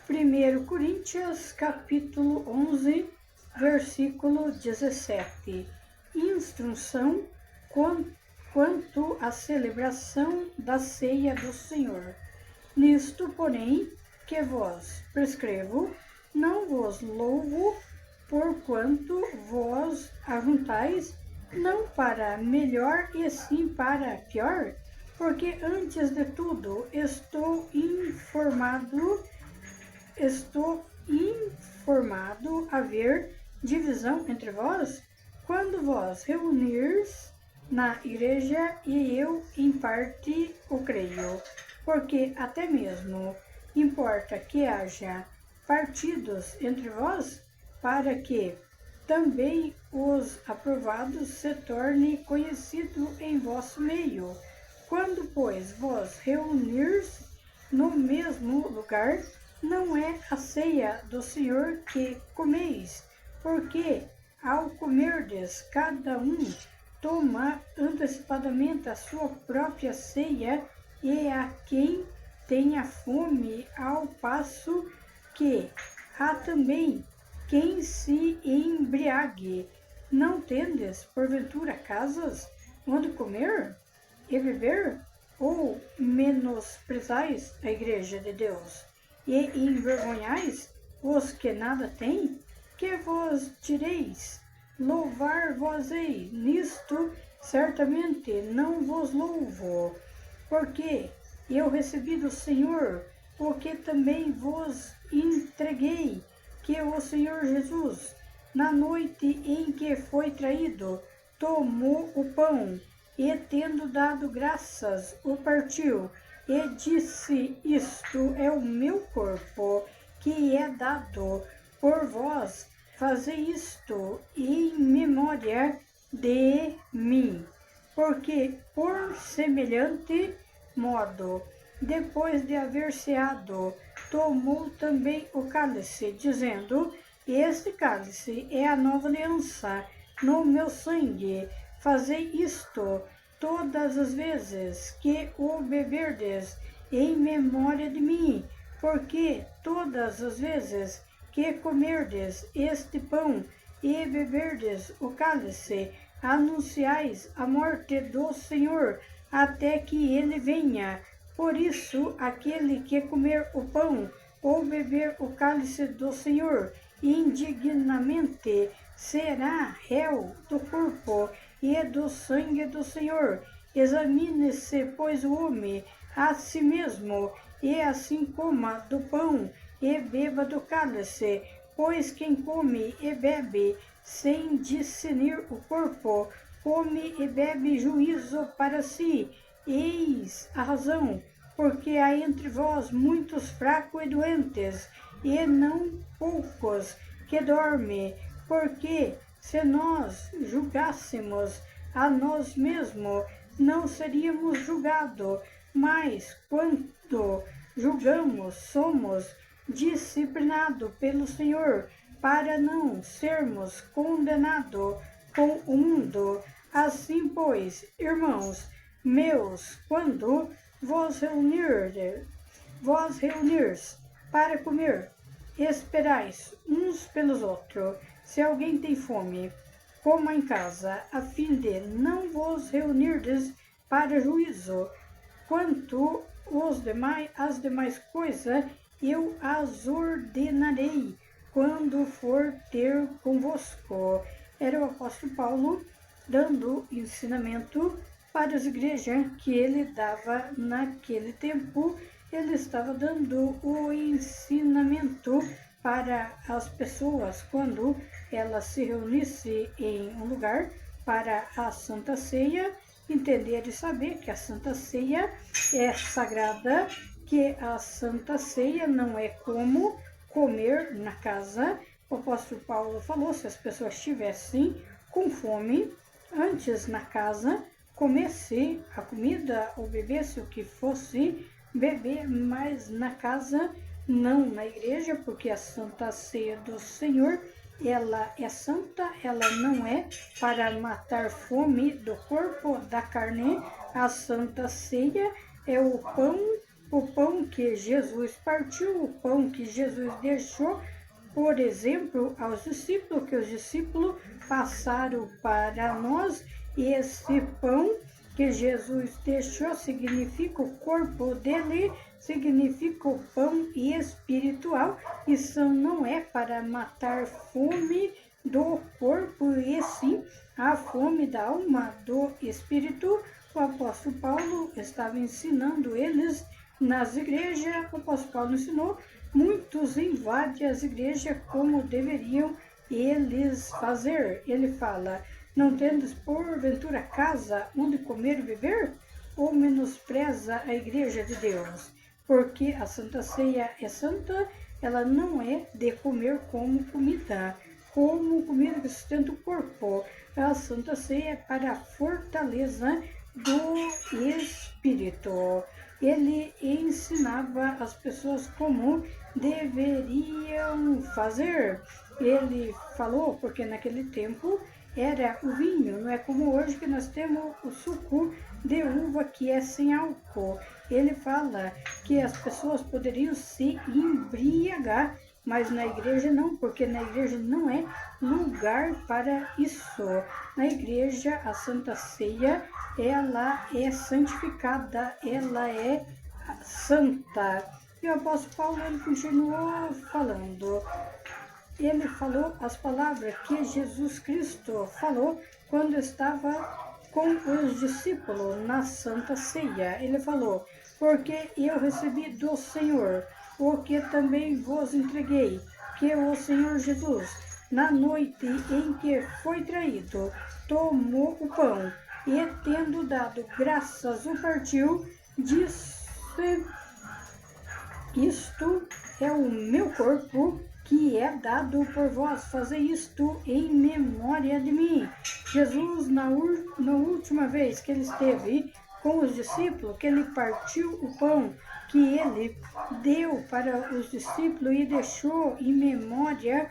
1 Coríntios, capítulo 11, versículo 17. Instrução quanto à celebração da ceia do Senhor. Nisto, porém, que vos prescrevo, não vos louvo, porquanto vos ajuntais, não para melhor e sim para pior, porque antes de tudo estou informado haver divisão entre vós, quando vos reunirs na igreja, e eu em parte o creio, porque até mesmo importa que haja partidos entre vós, para que também os aprovados se torne conhecido em vosso meio. Quando, pois, vos reunirs no mesmo lugar, não é a ceia do Senhor que comeis, porque ao comerdes, cada um toma antecipadamente a sua própria ceia, e a quem tenha fome, ao passo que há também quem se embriague. Não tendes, porventura, casas onde comer e beber? Ou menosprezais a igreja de Deus, e envergonhais os que nada têm? Que vos direis? Louvar-vos-ei. Nisto certamente não vos louvo, porque eu recebi do Senhor o que também vos entreguei, que o Senhor Jesus, na noite em que foi traído, tomou o pão, e tendo dado graças, o partiu, e disse: isto é o meu corpo, que é dado por vós. Fazei isto em memória de mim. Porque por semelhante modo, depois de haver ceado, tomou também o cálice, dizendo: este cálice é a nova aliança no meu sangue. Fazei isto todas as vezes que o beberdes, em memória de mim. Porque todas as vezes que comerdes este pão e beberdes o cálice, anunciais a morte do Senhor até que ele venha. Por isso, aquele que comer o pão ou beber o cálice do Senhor indignamente será réu do corpo e do sangue do Senhor. Examine-se, pois, o homem a si mesmo, e assim coma do pão e beba do cálice. Pois quem come e bebe sem discernir o corpo, come e bebe juízo para si. Eis a razão, porque há entre vós muitos fracos e doentes, e não poucos que dormem. Porque se nós julgássemos a nós mesmos, não seríamos julgados, mas quando julgamos, somos disciplinados pelo Senhor, para não sermos condenados com o mundo. Assim, pois, irmãos meus, quando vos reunirdes para comer, esperais uns pelos outros. Se alguém tem fome, coma em casa, a fim de não vos reunirdes para juízo. Quanto às demais coisas, eu as ordenarei quando for ter convosco. Era o apóstolo Paulo dando ensinamento para as igrejas que ele dava naquele tempo. Ele estava dando o ensinamento para as pessoas quando elas se reunissem em um lugar para a Santa Ceia, entender e saber que a Santa Ceia é sagrada, que a Santa Ceia não é como comer na casa. O apóstolo Paulo falou: se as pessoas estivessem com fome, antes na casa comesse a comida ou bebesse o que fosse beber, mas na casa, não na igreja, porque a Santa Ceia do Senhor, ela é santa, ela não é para matar fome do corpo, da carne. A Santa Ceia é o pão o pão que Jesus partiu, o pão que Jesus deixou, por exemplo, aos discípulos, que os discípulos passaram para nós, e esse pão que Jesus deixou significa o corpo dele, significa o pão espiritual. Isso não é para matar fome do corpo, e sim a fome da alma, do espírito. O apóstolo Paulo estava ensinando eles nas igrejas. O apóstolo Paulo ensinou, muitos invadem as igrejas como deveriam eles fazer. Ele fala: não tendes porventura casa onde comer e beber? Ou menospreza a igreja de Deus? Porque a Santa Ceia é santa, ela não é de comer como comida que sustenta o corpo. A Santa Ceia é para a fortaleza do Espírito. Ele ensinava as pessoas como deveriam fazer. Ele falou, porque naquele tempo era o vinho, não é como hoje que nós temos o suco de uva que é sem álcool. Ele fala que as pessoas poderiam se embriagar, mas na igreja não, porque na igreja não é lugar para isso. Na igreja, a Santa Ceia, ela é santificada, ela é santa. E o apóstolo Paulo, ele continuou falando. Ele falou as palavras que Jesus Cristo falou quando estava com os discípulos na Santa Ceia. Ele falou: porque eu recebi do Senhor o que também vos entreguei, que o Senhor Jesus, na noite em que foi traído, tomou o pão e, tendo dado graças, o partiu, disse: isto é o meu corpo, que é dado por vós. Fazei isto em memória de mim. Jesus, na última vez que ele esteve com os discípulos, que ele partiu o pão, que ele deu para os discípulos e deixou em memória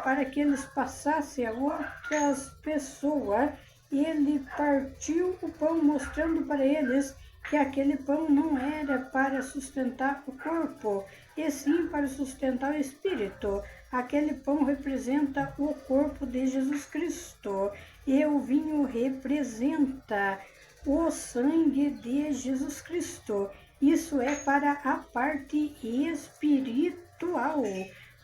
para que eles passassem a outras pessoas. Ele partiu o pão, mostrando para eles que aquele pão não era para sustentar o corpo, e sim para sustentar o espírito. Aquele pão representa o corpo de Jesus Cristo, e o vinho representa o sangue de Jesus Cristo. Isso é para a parte espiritual,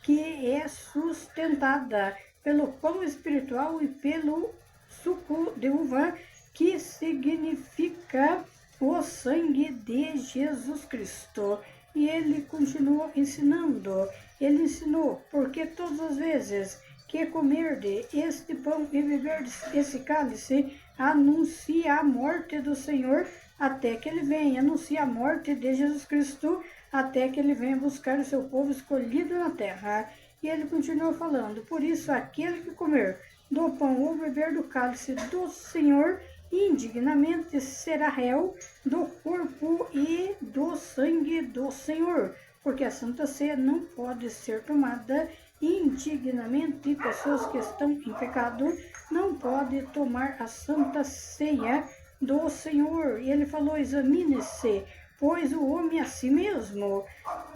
que é sustentada pelo pão espiritual e pelo suco de uva, que significa o sangue de Jesus Cristo. E ele continuou ensinando. Ele ensinou: porque todas as vezes que comerdes este pão e beberdes esse cálice, anuncia a morte do Senhor até que ele venha. Anuncia a morte de Jesus Cristo até que ele venha buscar o seu povo escolhido na terra. E ele continuou falando: por isso, aquele que comer do pão ou beber do cálice do Senhor indignamente será réu do corpo e do sangue do Senhor, porque a Santa Ceia não pode ser tomada indignamente. Pessoas que estão em pecado não podem tomar a Santa Ceia do Senhor. E ele falou: examine-se, pois o homem a si mesmo,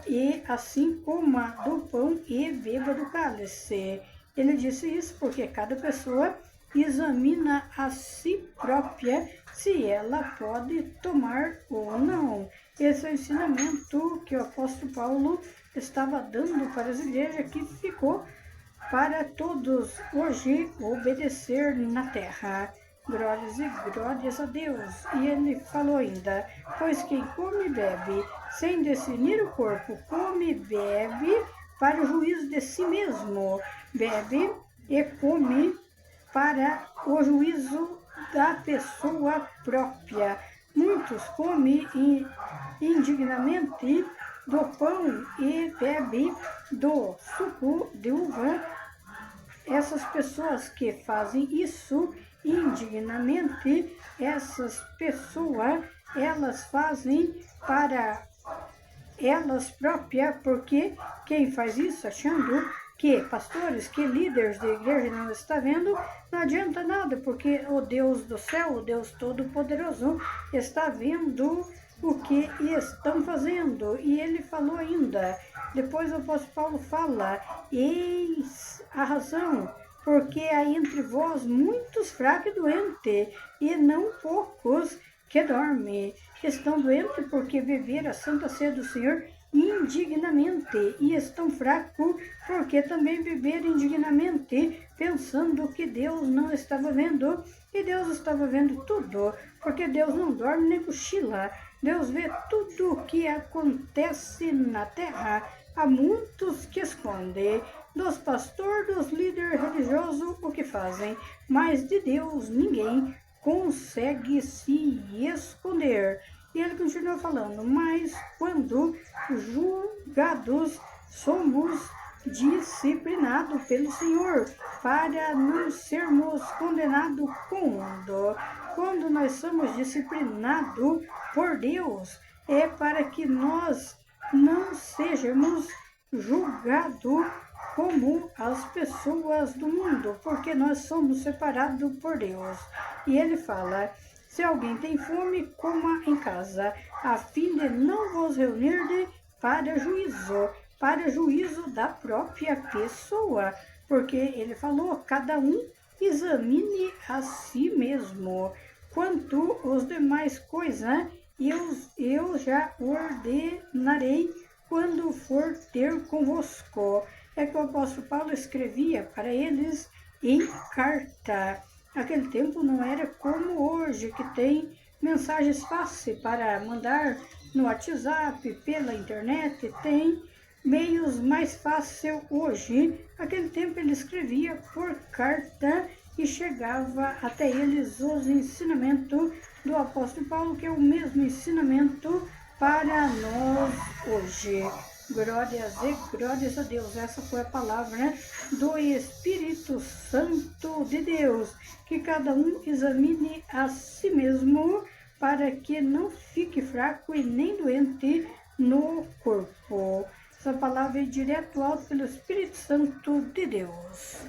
e assim coma do pão e beba do cálice. Ele disse isso porque cada pessoa examina a si própria se ela pode tomar ou não. Esse é o ensinamento que o apóstolo Paulo estava dando para as igrejas, que ficou para todos hoje obedecer na terra. Glórias e glórias a Deus. E ele falou ainda: pois quem come e bebe sem discernir o corpo, come e bebe para o juízo de si mesmo. Bebe e come para o juízo da pessoa própria. Muitos comem indignamente do pão e bebem do suco de uva. Essas pessoas que fazem isso indignamente, essas pessoas, elas fazem para elas próprias, porque quem faz isso achando que pastores, que líderes de igreja não está vendo, não adianta nada, porque o Deus do céu, o Deus Todo-Poderoso, está vendo o que estão fazendo. E ele falou ainda, depois o apóstolo Paulo fala, eis a razão, porque há entre vós muitos fracos e doentes, e não poucos que dormem. Estão doentes porque beberam a santa ceia do Senhor indignamente, e estão fracos porque também beberam indignamente, pensando que Deus não estava vendo, e Deus estava vendo tudo, porque Deus não dorme nem cochila. Deus vê tudo o que acontece na terra. Há muitos que escondem, dos pastores, dos líderes religiosos, o que fazem, mas de Deus ninguém consegue se esconder. E ele continua falando, mas quando julgados, somos disciplinados pelo Senhor, para não sermos condenados com o mundo. Quando nós somos disciplinados por Deus, é para que nós não sejamos julgados como as pessoas do mundo, porque nós somos separados por Deus. E ele fala, se alguém tem fome, coma em casa, a fim de não vos reunir para juízo da própria pessoa. Porque ele falou, cada um examine a si mesmo. Quanto às demais coisas, eu já ordenarei quando for ter convosco. É que o apóstolo Paulo escrevia para eles em carta. Naquele tempo não era como hoje, que tem mensagens fáceis para mandar no WhatsApp, pela internet, tem meios mais fáceis hoje. Naquele tempo ele escrevia por carta e chegava até eles os ensinamentos do apóstolo Paulo, que é o mesmo ensinamento para nós hoje. Glórias e glórias a Deus. Essa foi a palavra, né, do Espírito Santo de Deus. Que cada um examine a si mesmo, para que não fique fraco e nem doente no corpo. Essa palavra é direto alto pelo Espírito Santo de Deus.